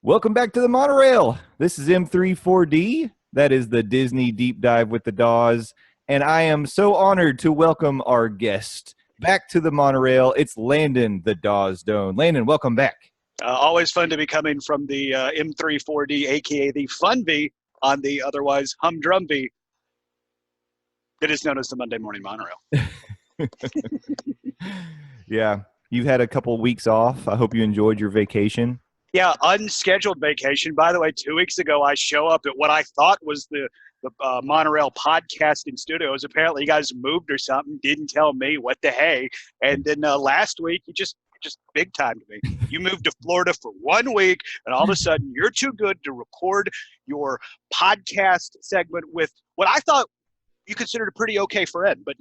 Welcome back to the monorail. This is M34D. That is the Disney Deep Dive with the Daws. And I am so honored to welcome our guest back to the monorail. It's Landon, the Daws Doane. Landon, welcome back. Always fun to be coming from the M34D, a.k.a. the Fun V, on the otherwise humdrum V that is known as the Monday Morning Monorail. Yeah, you've had a couple weeks off. I hope you enjoyed your vacation. Yeah, unscheduled vacation. By the way, 2 weeks ago, I show up at what I thought was the monorail podcasting studios. Apparently, you guys moved or something. Didn't tell me what the hey. And then last week, you just big time to me. You moved to Florida for 1 week, and all of a sudden, you're too good to record your podcast segment with what I thought you considered a pretty okay friend. But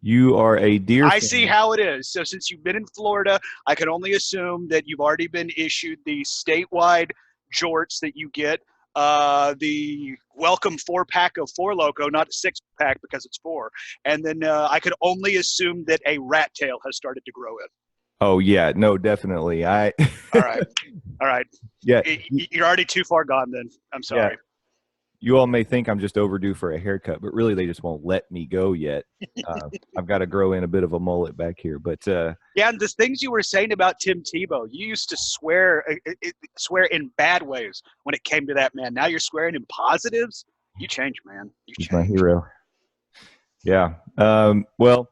You are a dear I fan. see how it is. So since you've been in Florida, I can only assume that you've already been issued the statewide jorts that you get, the welcome 4-pack of Four Loko, not a 6-pack because it's 4. And then I could only assume that a rat tail has started to grow in. Oh, yeah. No, definitely. All right. Yeah. You're already too far gone then. I'm sorry. Yeah. You all may think I'm just overdue for a haircut, but really they just won't let me go yet. I've got to grow in a bit of a mullet back here. But yeah, and the things you were saying about Tim Tebow, you used to swear in bad ways when it came to that man. Now you're swearing in positives. You changed, man. He's my hero. Yeah. Well,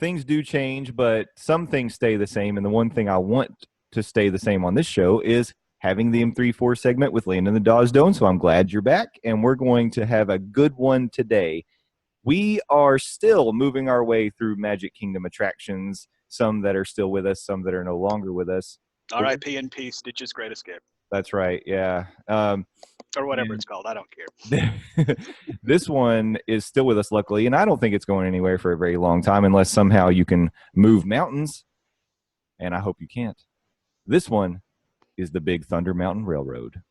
things do change, but some things stay the same. And the one thing I want to stay the same on this show is having the M34 segment with Landon the Daws Doane. So I'm glad you're back, and we're going to have a good one today. We are still moving our way through Magic Kingdom attractions, some that are still with us, some that are no longer with us. R.I.P. and P. Stitch's Great Escape. That's right, yeah. Or whatever it's called. I don't care. This one is still with us, luckily, and I don't think it's going anywhere for a very long time unless somehow you can move mountains, and I hope you can't. This one is the Big Thunder Mountain Railroad.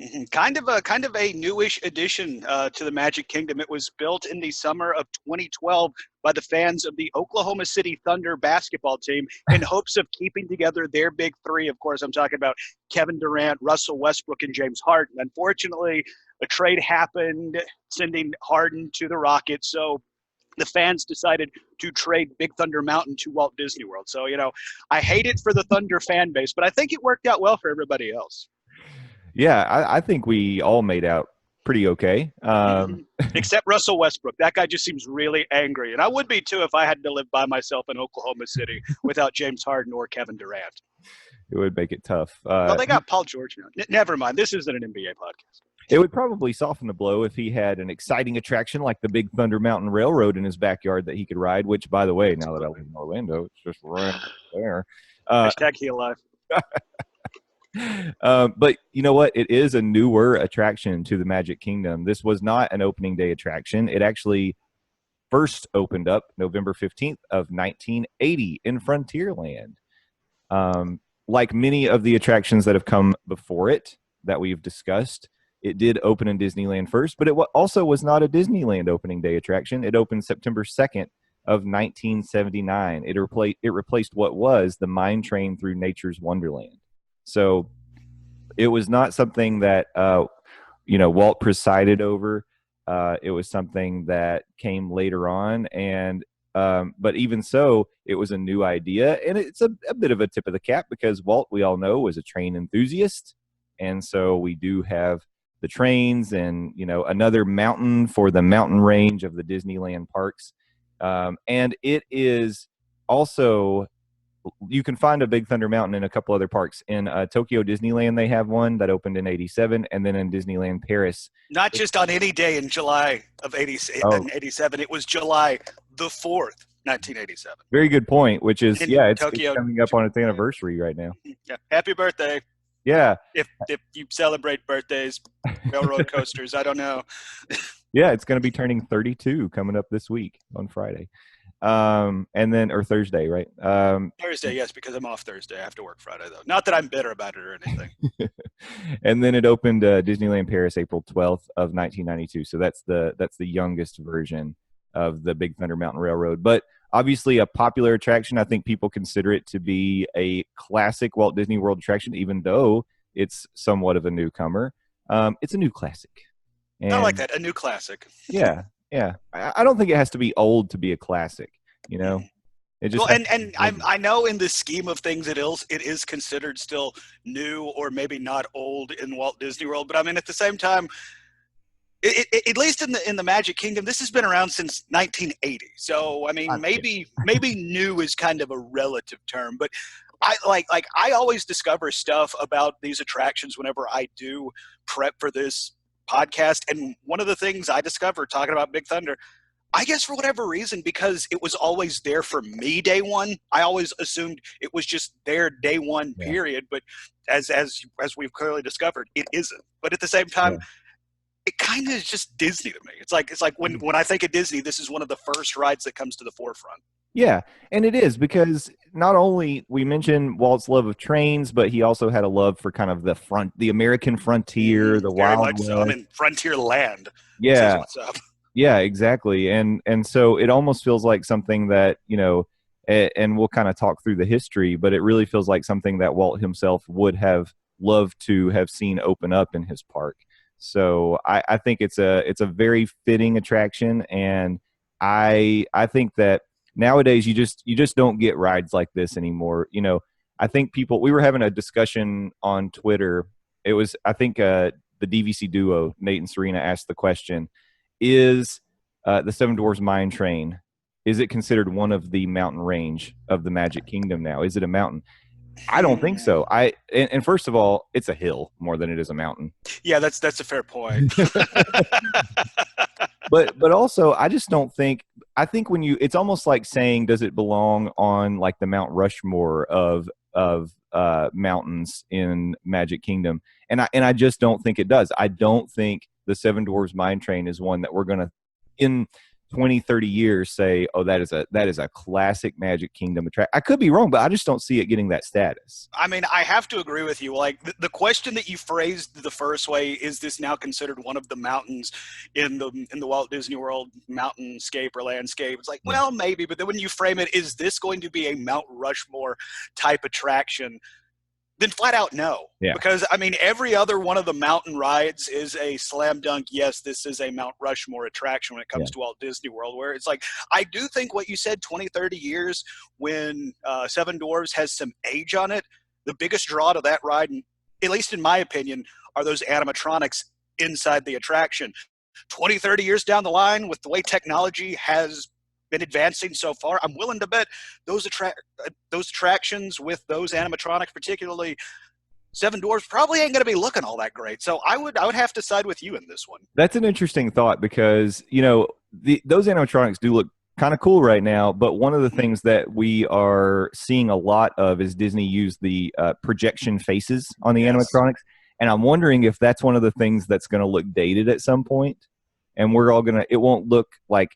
Mm-hmm. Kind of a newish addition to the Magic Kingdom. It was built in the summer of 2012 by the fans of the Oklahoma City Thunder basketball team in hopes of keeping together their big three. Of course, I'm talking about Kevin Durant, Russell Westbrook, and James Harden. Unfortunately, a trade happened, sending Harden to the Rockets. So the fans decided to trade Big Thunder Mountain to Walt Disney World. So, I hate it for the Thunder fan base, but I think it worked out well for everybody else. Yeah, I think we all made out pretty okay. Except Russell Westbrook. That guy just seems really angry. And I would be, too, if I had to live by myself in Oklahoma City without James Harden or Kevin Durant. It would make it tough. Well, they got Paul George now. Never mind. This isn't an NBA podcast. It would probably soften the blow if he had an exciting attraction like the Big Thunder Mountain Railroad in his backyard that he could ride, which, by the way, now that I live in Orlando, it's just right there. Hashtag he alive. But you know what? It is a newer attraction to the Magic Kingdom. This was not an opening day attraction. It actually first opened up November 15th of 1980 in Frontierland. Like many of the attractions that have come before it that we've discussed, it did open in Disneyland first, but it also was not a Disneyland opening day attraction. It opened September 2nd of 1979. It replaced what was the Mine Train through Nature's Wonderland. So it was not something that Walt presided over. It was something that came later on, and but even so, it was a new idea, and it's a bit of a tip of the cap because Walt, we all know, was a train enthusiast, and so we do have the trains and another mountain for the mountain range of the Disneyland parks, and it is also. You can find a Big Thunder Mountain in a couple other parks. In Tokyo Disneyland, they have one that opened in '87, and then in Disneyland Paris. Not just on any day in July of '87. It was July the 4th, 1987. Very good point, which is, it's Tokyo, coming up on its anniversary right now. Yeah. Happy birthday. Yeah. If you celebrate birthdays, railroad coasters, I don't know. Yeah, it's going to be turning 32 coming up this week on Friday. Or Thursday, right? Thursday, yes, because I'm off Thursday. I have to work Friday, though. Not that I'm bitter about it or anything. And then it opened Disneyland Paris April 12th of 1992. So that's the youngest version of the Big Thunder Mountain Railroad. But obviously a popular attraction. I think people consider it to be a classic Walt Disney World attraction, even though it's somewhat of a newcomer. It's a new classic. And I like that, a new classic. yeah, yeah. I don't think it has to be old to be a classic. You know, it just Well, and I know in the scheme of things, it is considered still new or maybe not old in Walt Disney World. But I mean, at the same time, at least in the Magic Kingdom, this has been around since 1980. So I mean, maybe new is kind of a relative term. But I always discover stuff about these attractions whenever I do prep for this podcast. And one of the things I discovered talking about Big Thunder, I guess for whatever reason, because it was always there for me day one, I always assumed it was just there day one, period. But as we've clearly discovered, it isn't. But at the same time, it kind of is just Disney to me. It's like when I think of Disney, this is one of the first rides that comes to the forefront. Yeah, and it is because not only we mentioned Walt's love of trains, but he also had a love for kind of the American frontier, the Very Wild much so. I mean, frontier land. Yeah, What's up. yeah, exactly. And so it almost feels like something that, you know, and we'll kind of talk through the history, but it really feels like something that Walt himself would have loved to have seen open up in his park. So I think it's a very fitting attraction, and I think that nowadays you just don't get rides like this anymore. You know, I think we were having a discussion on Twitter. It was, I think, the DVC duo, Nate and Serena, asked the question, is the Seven Dwarfs Mine Train, is it considered one of the mountain range of the Magic Kingdom now? Is it a mountain? I don't think so. And first of all, it's a hill more than it is a mountain. Yeah, that's a fair point. But also, I just don't think. I think it's almost like saying, does it belong on like the Mount Rushmore of mountains in Magic Kingdom? And I just don't think it does. I don't think the Seven Dwarfs Mine Train is one that we're gonna in 20, 30 years say, oh, that is a classic Magic Kingdom attraction. I could be wrong, but I just don't see it getting that status. I mean, I have to agree with you. Like the question that you phrased the first way, is this now considered one of the mountains in the Walt Disney World mountainscape or landscape? It's like, well, maybe, but then when you frame it, is this going to be a Mount Rushmore type attraction? Then flat out no. Yeah. Because, I mean, every other one of the mountain rides is a slam dunk, yes, this is a Mount Rushmore attraction when it comes to Walt Disney World, where it's like, I do think what you said, 20, 30 years, when Seven Dwarfs has some age on it, the biggest draw to that ride, at least in my opinion, are those animatronics inside the attraction. 20, 30 years down the line, with the way technology has been advancing so far, I'm willing to bet those attractions with those animatronics, particularly Seven Dwarfs, probably ain't going to be looking all that great. So I would have to side with you in this one. That's an interesting thought because, you know, those animatronics do look kind of cool right now, but one of the things that we are seeing a lot of is Disney use the projection faces on the animatronics, and I'm wondering if that's one of the things that's going to look dated at some point. And we're all it won't look like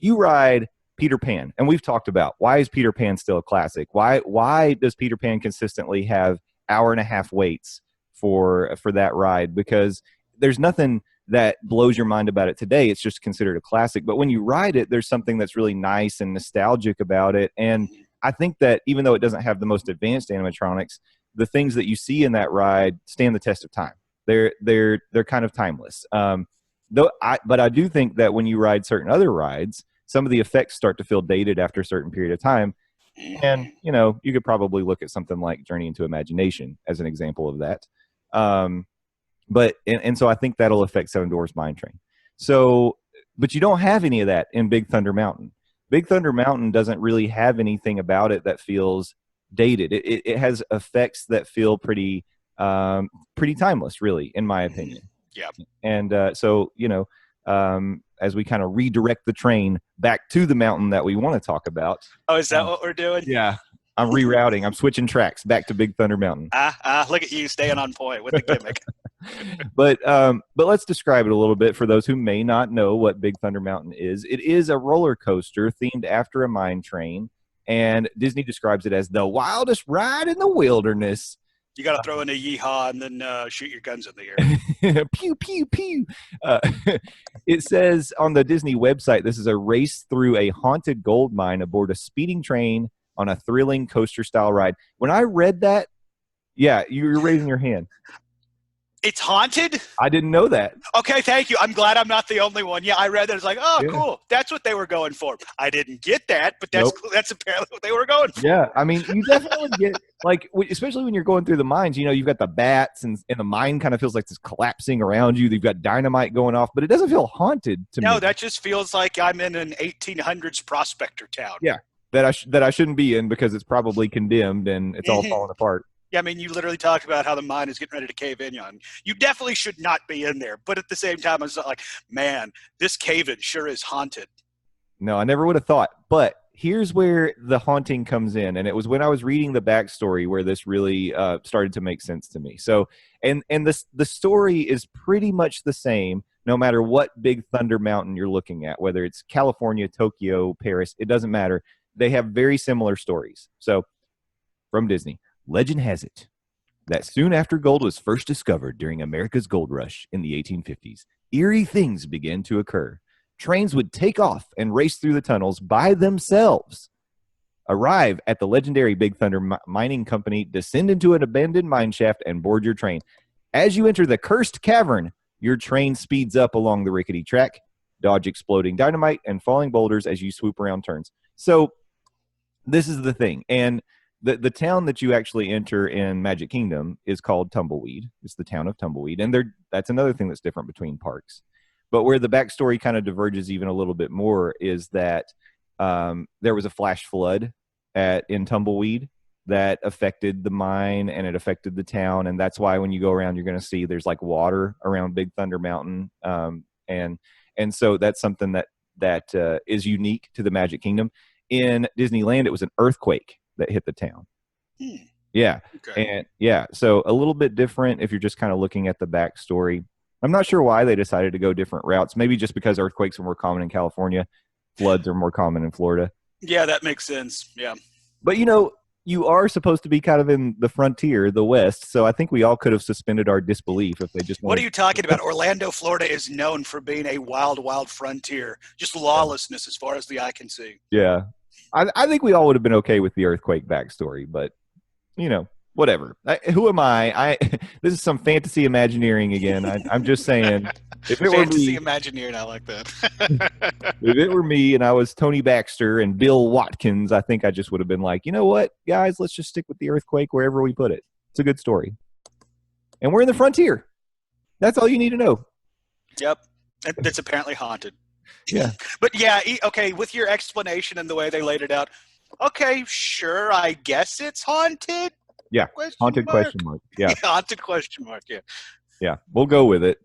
you ride Peter Pan. And we've talked about, why is Peter Pan still a classic? Why does Peter Pan consistently have hour-and-a-half waits for that ride? Because there's nothing that blows your mind about it today. It's just considered a classic. But when you ride it, there's something that's really nice and nostalgic about it. And I think that even though it doesn't have the most advanced animatronics, the things that you see in that ride stand the test of time. They're kind of timeless. But I do think that when you ride certain other rides, some of the effects start to feel dated after a certain period of time. And, you know, you could probably look at something like Journey into Imagination as an example of that. But so I think that'll affect Seven Dwarfs Mine Train. So, but you don't have any of that in Big Thunder Mountain. Big Thunder Mountain doesn't really have anything about it that feels dated. It has effects that feel pretty timeless, really, in my opinion. Yeah. And so, you know, as we kind of redirect the train back to the mountain that we want to talk about. Oh, is that what we're doing? Yeah. I'm rerouting. I'm switching tracks back to Big Thunder Mountain. Look at you staying on point with the gimmick. But let's describe it a little bit for those who may not know what Big Thunder Mountain is. It is a roller coaster themed after a mine train, and Disney describes it as the wildest ride in the wilderness. You got to throw in a yeehaw and then shoot your guns in the air. Pew, pew, pew. It says on the Disney website, this is a race through a haunted gold mine aboard a speeding train on a thrilling coaster-style ride. When I read that, Yeah, you're raising your hand. It's haunted? I didn't know that. Okay, thank you. I'm glad I'm not the only one. Yeah, I read that. It's like, oh, Yeah. cool. That's what they were going for. I didn't get that, but that's Nope. that's apparently what they were going for. Yeah, I mean, you definitely get like, especially when you're going through the mines. You know, you've got the bats, and the mine kind of feels like it's collapsing around you. You've got dynamite going off, but it doesn't feel haunted to me. No, that just feels like I'm in an 1800s prospector town. Yeah, that I shouldn't be in because it's probably condemned and it's all falling apart. Yeah, I mean, you literally talked about how the mine is getting ready to cave in on. You definitely should not be in there. But at the same time, it's like, man, this cave-in sure is haunted. No, I never would have thought. But here's where the haunting comes in. And it was when I was reading the backstory where this really started to make sense to me. So, and the story is pretty much the same no matter what Big Thunder Mountain you're looking at, whether it's California, Tokyo, Paris, it doesn't matter. They have very similar stories. So, from Disney. Legend has it that soon after gold was first discovered during America's gold rush in the 1850s, eerie things began to occur. Trains would take off and race through the tunnels by themselves, arrive at the legendary Big Thunder Mining Company, descend into an abandoned mine shaft, and board your train. As you enter the cursed cavern, your train speeds up along the rickety track, dodge exploding dynamite and falling boulders as you swoop around turns. So this is the thing. And the town that you actually enter in Magic Kingdom is called Tumbleweed. It's the town of Tumbleweed. And that's another thing that's different between parks. But where the backstory kind of diverges even a little bit more is that there was a flash flood in Tumbleweed that affected the mine and it affected the town. And that's why when you go around, you're going to see there's like water around Big Thunder Mountain. And so that's something that is unique to the Magic Kingdom. In Disneyland, it was an earthquake that hit the town. Yeah. Okay. And yeah, so a little bit different if you're just kind of looking at the backstory. I'm not sure why they decided to go different routes. Maybe just because earthquakes are more common in California, floods are more common in Florida. Yeah, that makes sense. Yeah. But you are supposed to be kind of in the frontier, the West, so I think we all could have suspended our disbelief if they just wanted. What are you talking about? Orlando, Florida is known for being a wild, wild frontier. Just lawlessness as far as the eye can see. Yeah. I think we all would have been okay with the earthquake backstory, but whatever. Who am I? This is some fantasy imagineering again. I'm just saying, if it Fantasy were me, Imagineering, I like that. if it were me and I was Tony Baxter and Bill Watkins, I think I just would have been like, you know what, guys, let's just stick with the earthquake wherever we put it. It's a good story, and we're in the frontier. That's all you need to know. Yep, that's apparently haunted. Yeah. But yeah, okay, with your explanation and the way they laid it out, okay, sure, I guess it's haunted. Yeah, haunted question mark. Yeah. Haunted question mark. Yeah. Yeah, we'll go with it.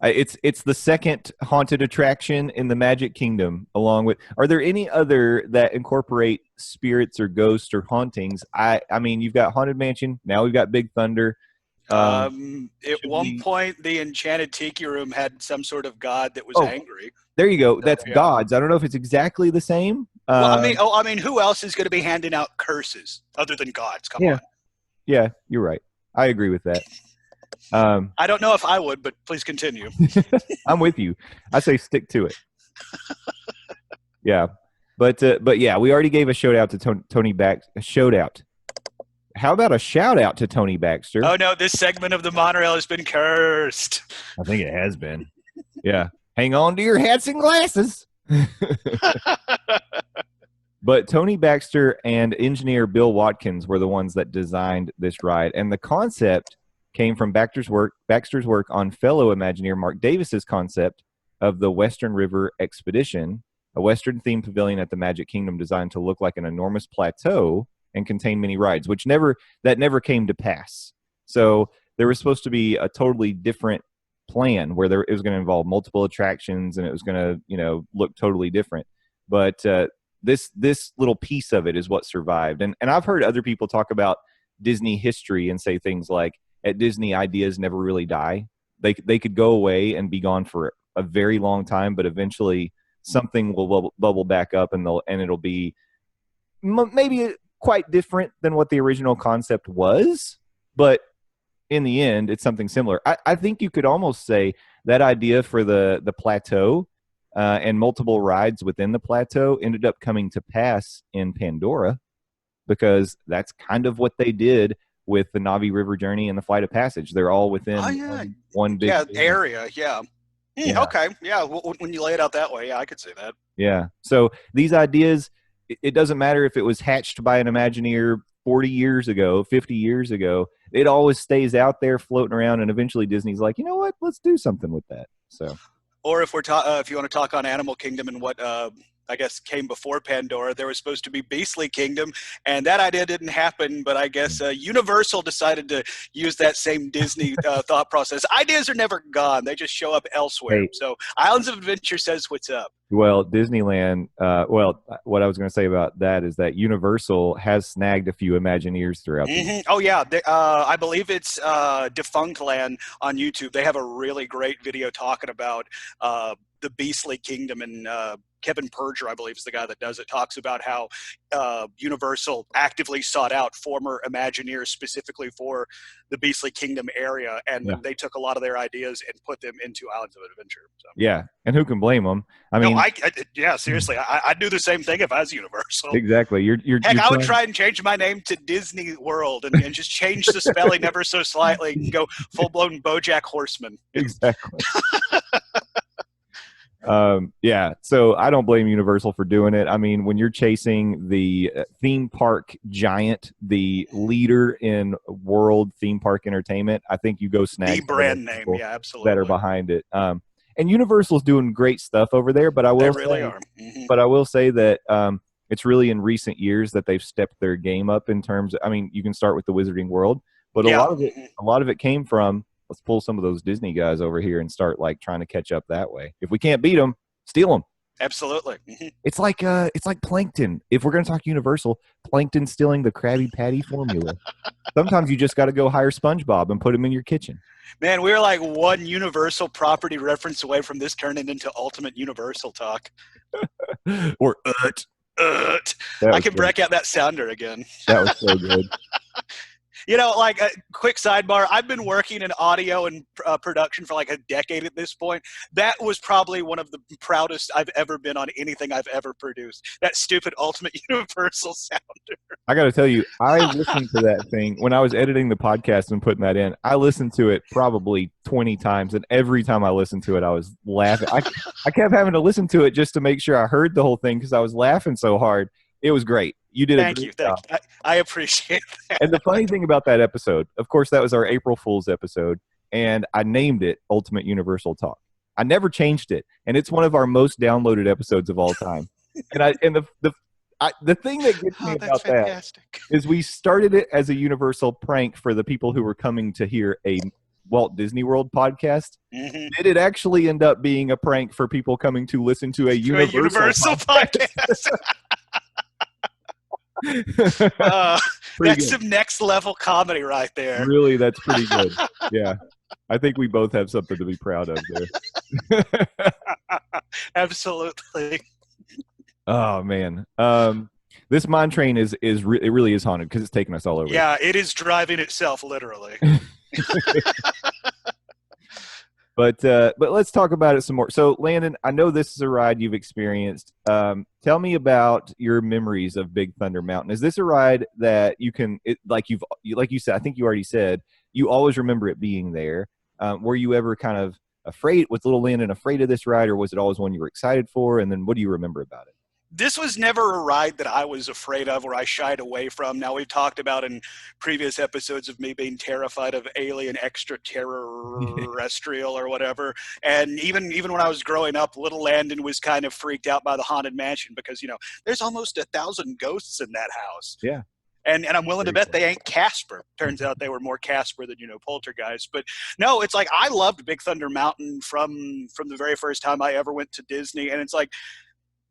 It's the second haunted attraction in the Magic Kingdom. Along with, are there any other that incorporate spirits or ghosts or hauntings? I mean, you've got Haunted Mansion. Now we've got Big Thunder. At one point, the Enchanted Tiki Room had some sort of god that was angry. There you go. That's gods. I don't know if it's exactly the same. Well, I mean, who else is going to be handing out curses other than gods? Come on. Yeah, you're right. I agree with that. I don't know if I would, but please continue. I'm with you. I say stick to it. Yeah, but yeah, we already gave a shout out to Tony Baxter. A shout out. How about a shout out to Tony Baxter? Oh no, this segment of the monorail has been cursed. I think it has been. Yeah, hang on to your hats and glasses. But Tony Baxter and engineer Bill Watkins were the ones that designed this ride, and the concept came from Baxter's work on fellow Imagineer Mark Davis's concept of the Western River Expedition, a Western-themed pavilion at the Magic Kingdom designed to look like an enormous plateau and contain many rides, which never came to pass. So there was supposed to be a totally different plan where it was going to involve multiple attractions and it was going to look totally different. But this little piece of it is what survived. And I've heard other people talk about Disney history and say things like, at Disney, ideas never really die. They could go away and be gone for a very long time, but eventually something will bubble back up and it'll be maybe quite different than what the original concept was. But in the end, it's something similar. I think you could almost say that idea for the plateau and multiple rides within the plateau ended up coming to pass in Pandora, because that's kind of what they did with the Navi River Journey and the Flight of Passage. They're all within one big area. Yeah. Yeah. Okay. Yeah. When you lay it out that way, yeah, I could see that. Yeah. So these ideas, it doesn't matter if it was hatched by an Imagineer 40 years ago, 50 years ago, it always stays out there floating around. And eventually Disney's like, you know what? Let's do something with that. So, or if if you want to talk on Animal Kingdom and what, I guess came before Pandora, there was supposed to be Beastly Kingdom, and that idea didn't happen, but I guess Universal decided to use that same Disney thought process. Ideas are never gone. They just show up elsewhere. Hey. So Islands of Adventure says what's up. Well, Disneyland, what I was going to say about that is that Universal has snagged a few Imagineers throughout the years. Oh, yeah. I believe it's Defunct Land on YouTube. They have a really great video talking about the Beastly Kingdom, and Kevin Perger, I believe, is the guy that does it, talks about how Universal actively sought out former Imagineers specifically for the Beastly Kingdom area, and they took a lot of their ideas and put them into Islands of Adventure. So. Yeah, and who can blame them? I mean, yeah, seriously, I'd do the same thing if I was Universal. Exactly. I would try and change my name to Disney World and just change the spelling ever so slightly and go full-blown BoJack Horseman. Exactly. Yeah, so I don't blame Universal for doing it. I mean, when you're chasing the theme park giant, the leader in world theme park entertainment, I think you go snag the brand name, yeah, absolutely, that are behind it. And Universal's doing great stuff over there, but I will but I will say that it's really in recent years that they've stepped their game up in terms of, I mean, you can start with the Wizarding World, but a lot of it came from, let's pull some of those Disney guys over here and start like trying to catch up that way. If we can't beat them, steal them. Absolutely. It's like Plankton. If we're going to talk Universal, Plankton stealing the Krabby Patty formula. Sometimes you just got to go hire SpongeBob and put him in your kitchen. Man, we're like one Universal property reference away from this turning into ultimate Universal talk. Or I can break out that sounder again. That was so good. You know, like a quick sidebar, I've been working in audio and production for like a decade at this point. That was probably one of the proudest I've ever been on anything I've ever produced. That stupid Ultimate Universal sounder. I got to tell you, I listened to that thing when I was editing the podcast and putting that in. I listened to it probably 20 times, and every time I listened to it, I was laughing. I kept having to listen to it just to make sure I heard the whole thing because I was laughing so hard. It was great. You did Thank you. I appreciate that. And the funny thing about that episode, of course, that was our April Fool's episode, and I named it Ultimate Universal Talk. I never changed it, and it's one of our most downloaded episodes of all time. And the thing that gets me about that is we started it as a Universal prank for the people who were coming to hear a Walt Disney World podcast. Did it actually end up being a prank for people coming to listen to a Universal podcast? That's some next level comedy right there. Really, that's pretty good. Yeah, I think we both have something to be proud of there. Absolutely. Oh man, this mine train it really is haunted because it's taking us all over. Yeah, it is driving itself literally. But let's talk about it some more. So, Landon, I know this is a ride you've experienced. Tell me about your memories of Big Thunder Mountain. Is this a ride that you can, like you said, I think you already said, you always remember it being there. Were you ever kind of afraid? Was little Landon afraid of this ride, or was it always one you were excited for? And then what do you remember about it? This was never a ride that I was afraid of or I shied away from. Now, we've talked about in previous episodes of me being terrified of alien extraterrestrial or whatever. And even when I was growing up, little Landon was kind of freaked out by the Haunted Mansion because, you know, there's almost 1,000 ghosts in that house. Yeah. And I'm willing to bet they ain't Casper. Turns out they were more Casper than, you know, Poltergeist. But no, it's like I loved Big Thunder Mountain from the very first time I ever went to Disney. And it's like,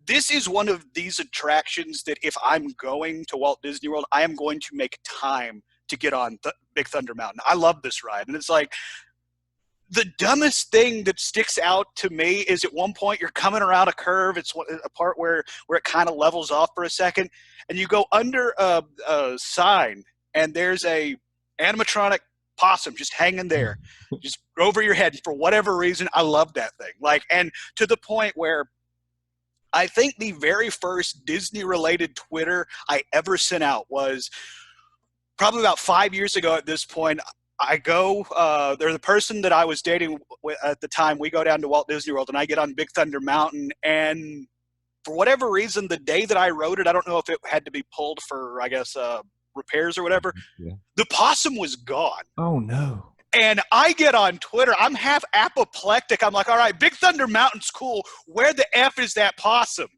this is one of these attractions that if I'm going to Walt Disney World, I am going to make time to get on Big Thunder Mountain. I love this ride. And it's like the dumbest thing that sticks out to me is at one point you're coming around a curve. It's a part where it kind of levels off for a second. And you go under a sign and there's a animatronic possum just hanging there, just over your head. For whatever reason, I love that thing. Like, and to the point where I think the very first Disney-related Twitter I ever sent out was, probably about 5 years ago at this point, I go, they're the person that I was dating at the time. We go down to Walt Disney World and I get on Big Thunder Mountain. And for whatever reason, the day that I rode it, I don't know if it had to be pulled for, I guess, repairs or whatever. Yeah. The possum was gone. Oh, no. And I get on Twitter. I'm half apoplectic. I'm like, all right, Big Thunder Mountain's cool. Where the F is that possum?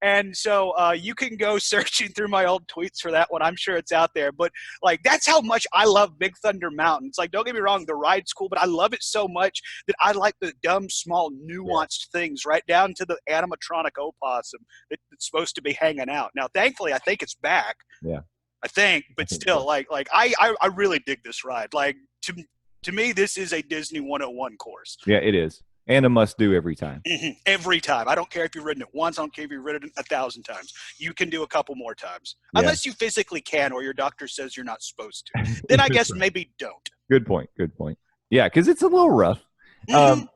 And so you can go searching through my old tweets for that one. I'm sure it's out there. But, like, that's how much I love Big Thunder Mountain. It's like, don't get me wrong, the ride's cool, but I love it so much that I like the dumb, small, nuanced things, right down to the animatronic opossum that's supposed to be hanging out. Now, thankfully, I think it's back. Yeah. I think, but still, so. I really dig this ride. Like, to me, this is a Disney 101 course. Yeah, it is. And a must-do every time. Mm-hmm. Every time. I don't care if you've ridden it once. I don't care if you've ridden it 1,000 times. You can do a couple more times. Yeah. Unless you physically can or your doctor says you're not supposed to. Then I guess maybe don't. Good point. Good point. Yeah, because it's a little rough. Mm-hmm.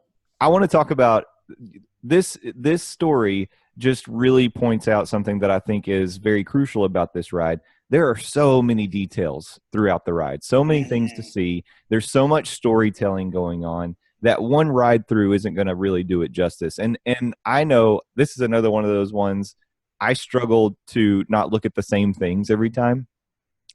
I want to talk about this story just really points out something that I think is very crucial about this ride. There are so many details throughout the ride, so many things to see. There's so much storytelling going on that one ride through isn't going to really do it justice. And I know this is another one of those ones I struggle to not look at the same things every time.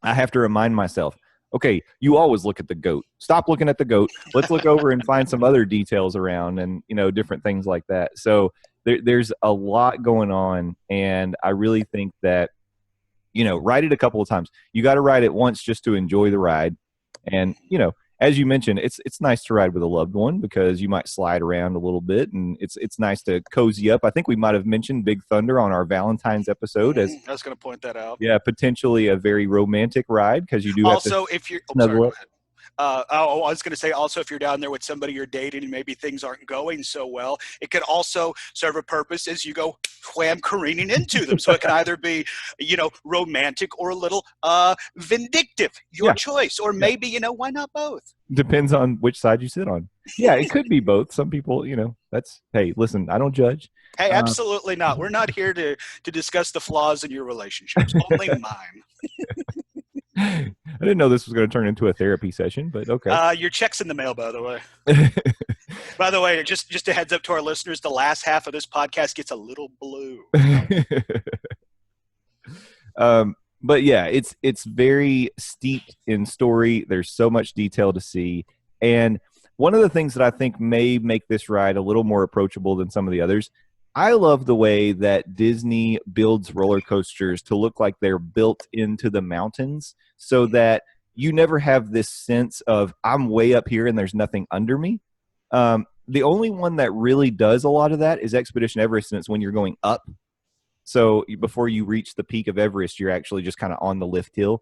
I have to remind myself, okay, you always look at the goat. Stop looking at the goat. Let's look over and find some other details around and, different things like that. So there's a lot going on. And I really think that, ride it a couple of times. You got to ride it once just to enjoy the ride. And, as you mentioned, it's nice to ride with a loved one because you might slide around a little bit, and it's nice to cozy up. I think we might have mentioned Big Thunder on our Valentine's episode as I was going to point that out. Yeah, potentially a very romantic ride because you do also have to if you're. Oh, sorry, go ahead. I was going to say also if you're down there with somebody you're dating and maybe things aren't going so well, it could also serve a purpose as you go wham careening into them. So it can either be, romantic or a little vindictive, your choice, or maybe, why not both? Depends on which side you sit on. Yeah, it could be both. Some people, hey, listen, I don't judge. Hey, absolutely not. We're not here to discuss the flaws in your relationships, only mine. I didn't know this was going to turn into a therapy session, but okay. Your check's in the mail, by the way. By the way, just a heads up to our listeners, the last half of this podcast gets a little blue. But yeah, it's very steeped in story. There's so much detail to see. And one of the things that I think may make this ride a little more approachable than some of the others, I love the way that Disney builds roller coasters to look like they're built into the mountains so that you never have this sense of I'm way up here and there's nothing under me. The only one that really does a lot of that is Expedition Everest, and it's when you're going up. So before you reach the peak of Everest, you're actually just kind of on the lift hill.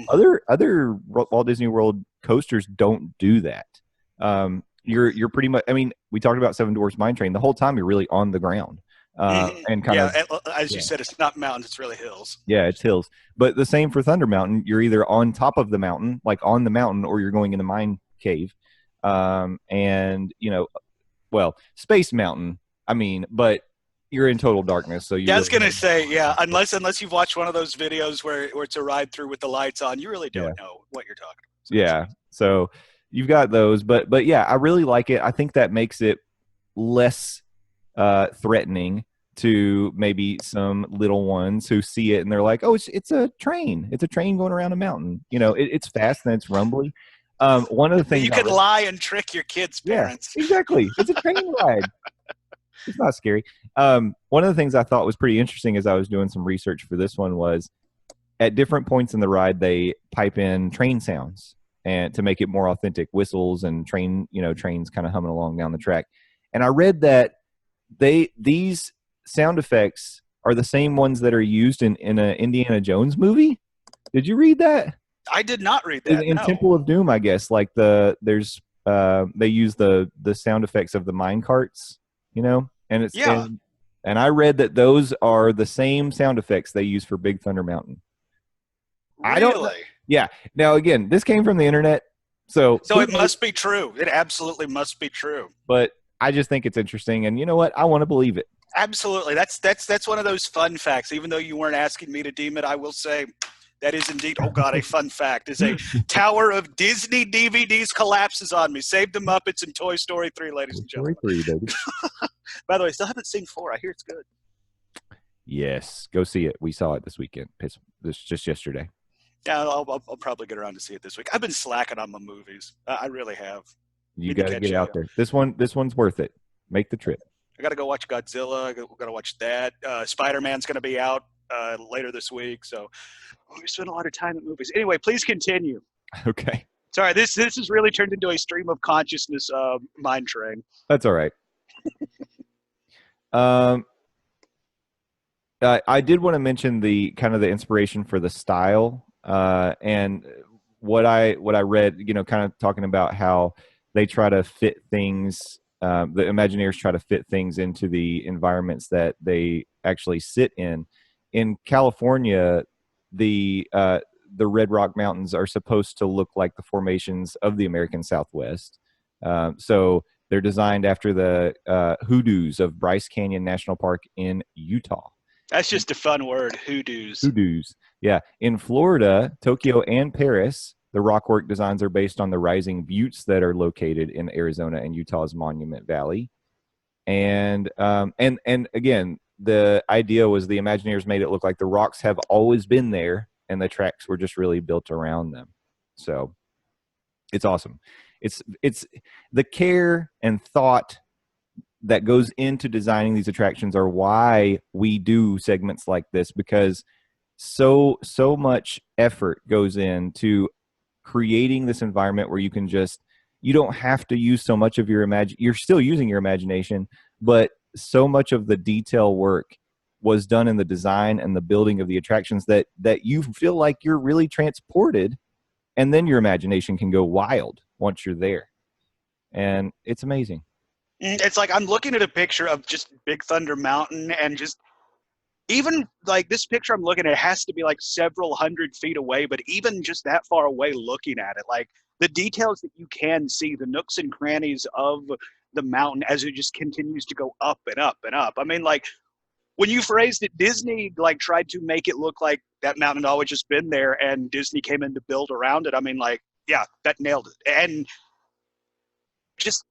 Other Walt Disney World coasters don't do that. You're pretty much. I mean, we talked about Seven Dwarfs Mine Train. The whole time you're really on the ground, and kind of. As you said, it's not mountains; it's really hills. Yeah, it's hills. But the same for Thunder Mountain. You're either on top of the mountain, like on the mountain, or you're going in the mine cave. And Space Mountain. I mean, but you're in total darkness. So I was gonna say, unless you've watched one of those videos where it's a ride through with the lights on, you really don't know what you're talking about. So you've got those, but yeah, I really like it. I think that makes it less threatening to maybe some little ones who see it and they're like, oh, it's a train. It's a train going around a mountain. It's fast and it's rumbly. One of the things you could lie and trick your kids' parents. Yeah, exactly. It's a train ride. It's not scary. One of the things I thought was pretty interesting as I was doing some research for this one was at different points in the ride, they pipe in train sounds and to make it more authentic, whistles and trains kind of humming along down the track. And I read that these sound effects are the same ones that are used in an Indiana Jones movie. Did you read that? I did not read that. In Temple of Doom, I guess, like they use the sound effects of the mine carts, and it's and I read that those are the same sound effects they use for Big Thunder Mountain. Really? I don't. Yeah. Now again, this came from the internet, so it must be true. It absolutely must be true. But I just think it's interesting, and you know what? I want to believe it. Absolutely. That's one of those fun facts. Even though you weren't asking me to deem it, I will say That is indeed, oh God, a fun fact. Is a tower of Disney DVDs collapses on me. Save the Muppets and Toy Story 3, ladies and Story gentlemen. 3, baby. By the way, still haven't seen 4. I hear it's good. Yes, go see it. We saw it this weekend. This just yesterday. Yeah, I'll probably get around to see it this week. I've been slacking on my movies. I really have. You got to get out there. This one's worth it. Make the trip. I got to go watch Godzilla. I got to watch that. Spider-Man's going to be out later this week. So we spend a lot of time at movies. Anyway, please continue. Okay. Sorry, this has really turned into a stream of consciousness mind train. That's all right. I did want to mention the kind of the inspiration for the style and what I read, kind of talking about how they try to fit things. The Imagineers try to fit things into the environments that they actually sit in. In California, the Red Rock Mountains are supposed to look like the formations of the American Southwest. So they're designed after the hoodoos of Bryce Canyon National Park in Utah. That's just a fun word, hoodoos. Hoodoos. Yeah. In Florida, Tokyo, and Paris, the rockwork designs are based on the rising buttes that are located in Arizona and Utah's Monument Valley. And again, the idea was the Imagineers made it look like the rocks have always been there and the tracks were just really built around them. So it's awesome. It's the care and thought that goes into designing these attractions are why we do segments like this, because so much effort goes into creating this environment where you don't have to use so much of you're still using your imagination, but so much of the detail work was done in the design and the building of the attractions that you feel like you're really transported, and then your imagination can go wild once you're there. And it's amazing. It's like I'm looking at a picture of just Big Thunder Mountain, and just even like this picture I'm looking at has to be like several hundred feet away, but even just that far away looking at it, like the details that you can see, the nooks and crannies of the mountain as it just continues to go up and up and up. I mean, like when you phrased it, Disney like tried to make it look like that mountain had always just been there and Disney came in to build around it. I mean, like, yeah, that nailed it. And just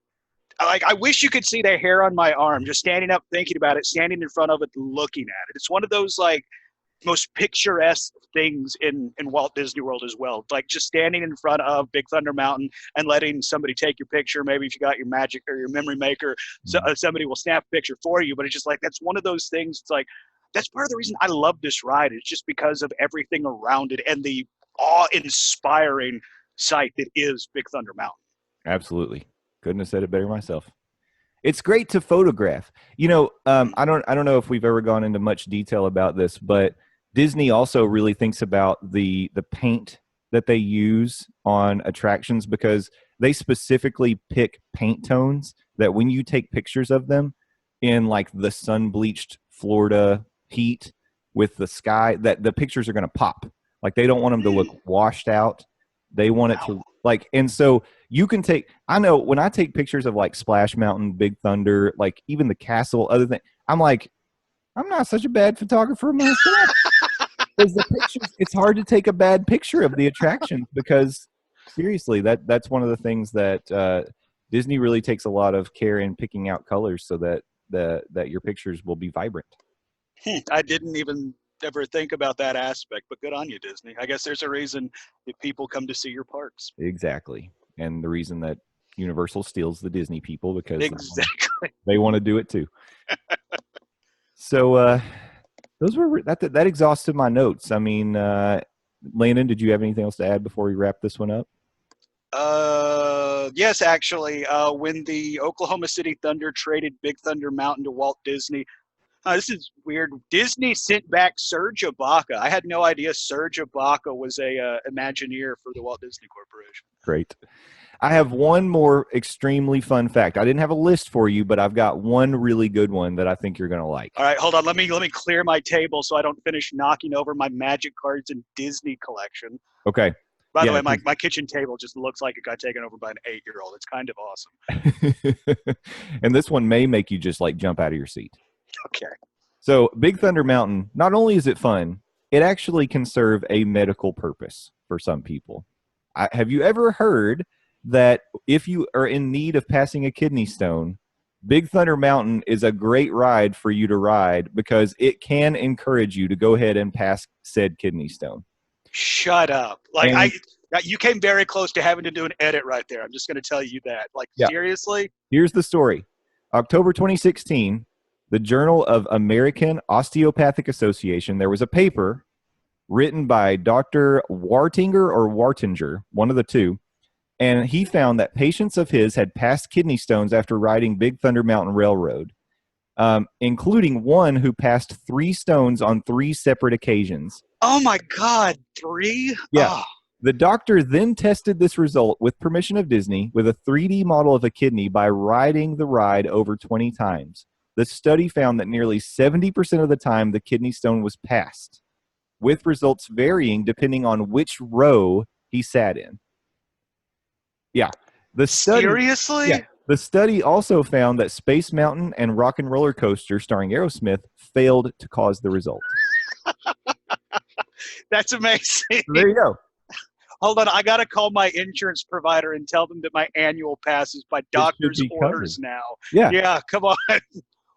like, I wish you could see the hair on my arm, just standing up, thinking about it, standing in front of it, looking at it. It's one of those like most picturesque things in Walt Disney World as well. Like just standing in front of Big Thunder Mountain and letting somebody take your picture. Maybe if you got your magic or your memory maker, somebody will snap a picture for you. But it's just like, that's one of those things. It's like, that's part of the reason I love this ride. It's just because of everything around it and the awe-inspiring sight that is Big Thunder Mountain. Absolutely. Couldn't have said it better myself. It's great to photograph. I don't know if we've ever gone into much detail about this, but Disney also really thinks about the paint that they use on attractions, because they specifically pick paint tones that when you take pictures of them in like the sun-bleached Florida heat with the sky, that the pictures are going to pop. Like they don't want them to look washed out. They want it to like, and so you can I know when I take pictures of like Splash Mountain, Big Thunder, like even the castle, other than I'm like, I'm not such a bad photographer myself. Because the pictures, it's hard to take a bad picture of the attractions, because seriously, that's one of the things that Disney really takes a lot of care in picking out colors so that your pictures will be vibrant. I didn't even ever think about that aspect, but good on you, Disney. I guess there's a reason that people come to see your parks. Exactly. And the reason that Universal steals the Disney people, because exactly they want to do it too. So that exhausted my notes. I mean, Landon, did you have anything else to add before we wrap this one up? Yes, actually, when the Oklahoma City Thunder traded Big Thunder Mountain to Walt Disney, this is weird. Disney sent back Serge Ibaka. I had no idea Serge Ibaka was a Imagineer for the Walt Disney Corporation. Great. I have one more extremely fun fact. I didn't have a list for you, but I've got one really good one that I think you're going to like. All right, hold on. Let me clear my table so I don't finish knocking over my Magic Cards and Disney collection. Okay. By the way, my kitchen table just looks like it got taken over by an 8-year-old. It's kind of awesome. And this one may make you just like jump out of your seat. Okay. So Big Thunder Mountain, not only is it fun, it actually can serve a medical purpose for some people. Have you ever heard that if you are in need of passing a kidney stone, Big Thunder Mountain is a great ride for you to ride because it can encourage you to go ahead and pass said kidney stone? Shut up. Like, And you came very close to having to do an edit right there. I'm just going to tell you that. Like, yeah, seriously? here's the story. October 2016, the Journal of American Osteopathic Association, there was a paper written by Dr. Wartinger or Wartinger, one of the two, and he found that patients of his had passed kidney stones after riding Big Thunder Mountain Railroad, including one who passed 3 stones on 3 separate occasions. Oh, my God. 3? Yeah. Oh. The doctor then tested this result with permission of Disney with a 3D model of a kidney by riding the ride over 20 times. The study found that nearly 70% of the time the kidney stone was passed, with results varying depending on which row he sat in. Yeah. Seriously? Yeah. The study also found that Space Mountain and Rock and Roller Coaster starring Aerosmith failed to cause the result. That's amazing. There you go. Hold on, I got to call my insurance provider and tell them that my annual pass is by doctor's orders now. Yeah. Yeah, come on.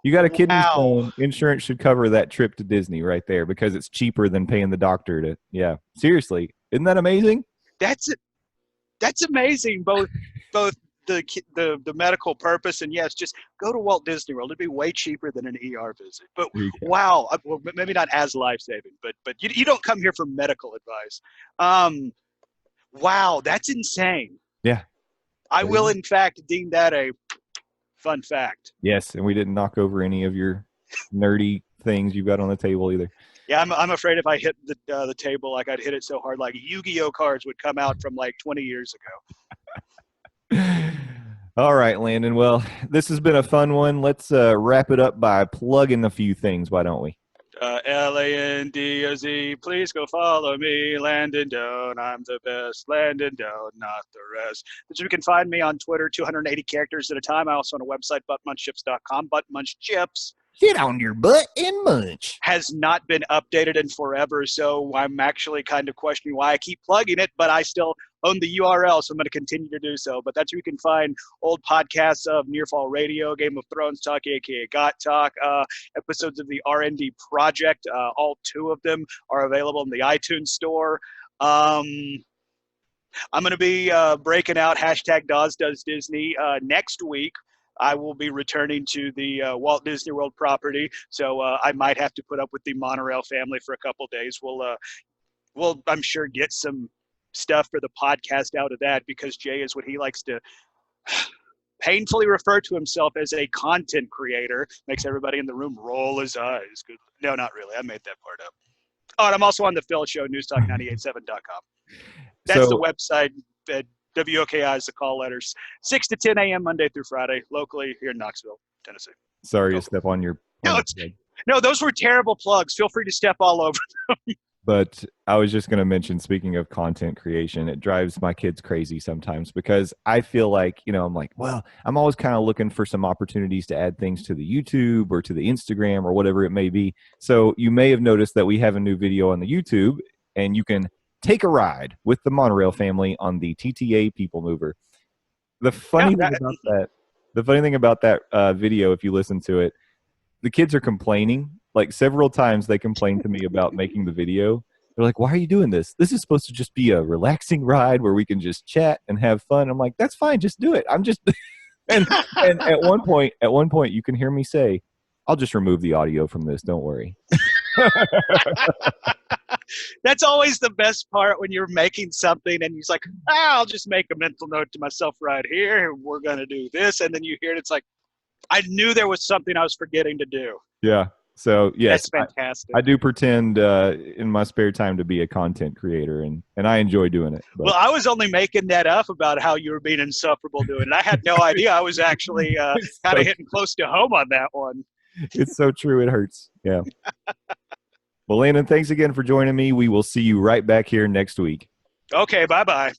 You got a kidney stone, insurance should cover that trip to Disney right there because it's cheaper than paying the doctor to, yeah. Seriously. Isn't that amazing? That's amazing, both the medical purpose and yes, just go to Walt Disney World. It'd be way cheaper than an ER visit. But wow, well, maybe not as life-saving, but you don't come here for medical advice. Wow, that's insane. Yeah. I will, in fact, deem that a fun fact. Yes, and we didn't knock over any of your nerdy things you've got on the table either. Yeah, I'm afraid if I hit the table, like I'd hit it so hard, like Yu-Gi-Oh cards would come out from like 20 years ago. All right, Landon. Well, this has been a fun one. Let's wrap it up by plugging a few things. Why don't we? Landoz, please go follow me, Landon Doane. I'm the best, Landon Doane, not the rest. So you can find me on Twitter, 280 characters at a time. I also own a website, buttmunchchips.com. Buttmunchchips. Get on your butt and munch. Has not been updated in forever, so I'm actually kind of questioning why I keep plugging it, but I still own the URL, so I'm going to continue to do so. But that's where you can find old podcasts of Nearfall Radio, Game of Thrones Talk, aka Got Talk, episodes of the R&D Project. All 2 of them are available in the iTunes store. I'm going to be breaking out hashtag Dawes Does Disney next week. I will be returning to the Walt Disney World property, so I might have to put up with the monorail family for a couple days. We'll, I'm sure, get some stuff for the podcast out of that because Jay is what he likes to painfully refer to himself as a content creator. Makes everybody in the room roll his eyes. Good. No, not really. I made that part up. Oh, and I'm also on the Phil Show, newstalk987.com. That's the website. WOKI is the call letters. 6 to 10 a.m. Monday through Friday, locally here in Knoxville, Tennessee. Sorry to step on your... No, those were terrible plugs. Feel free to step all over them. But I was just going to mention, speaking of content creation, it drives my kids crazy sometimes because I feel like, I'm like, well, I'm always kind of looking for some opportunities to add things to the YouTube or to the Instagram or whatever it may be. So you may have noticed that we have a new video on the YouTube, and you can take a ride with the monorail family on the TTA People Mover. The funny thing about that video, if you listen to it, the kids are complaining. Like several times they complained to me about making the video. They're like, why are you doing this? This is supposed to just be a relaxing ride where we can just chat and have fun. I'm like, that's fine. Just do it. I'm just, and at one point you can hear me say, I'll just remove the audio from this. Don't worry. That's always the best part when you're making something and he's like, I'll just make a mental note to myself right here. We're going to do this. And then you hear it. It's like, I knew there was something I was forgetting to do. Yeah. So yes, that's fantastic. I do pretend in my spare time to be a content creator, and I enjoy doing it. But. Well, I was only making that up about how you were being insufferable doing it. I had no idea. I was actually kind of hitting close to home on that one. It's so true. It hurts. Yeah. Well, Landon, thanks again for joining me. We will see you right back here next week. Okay. Bye-bye.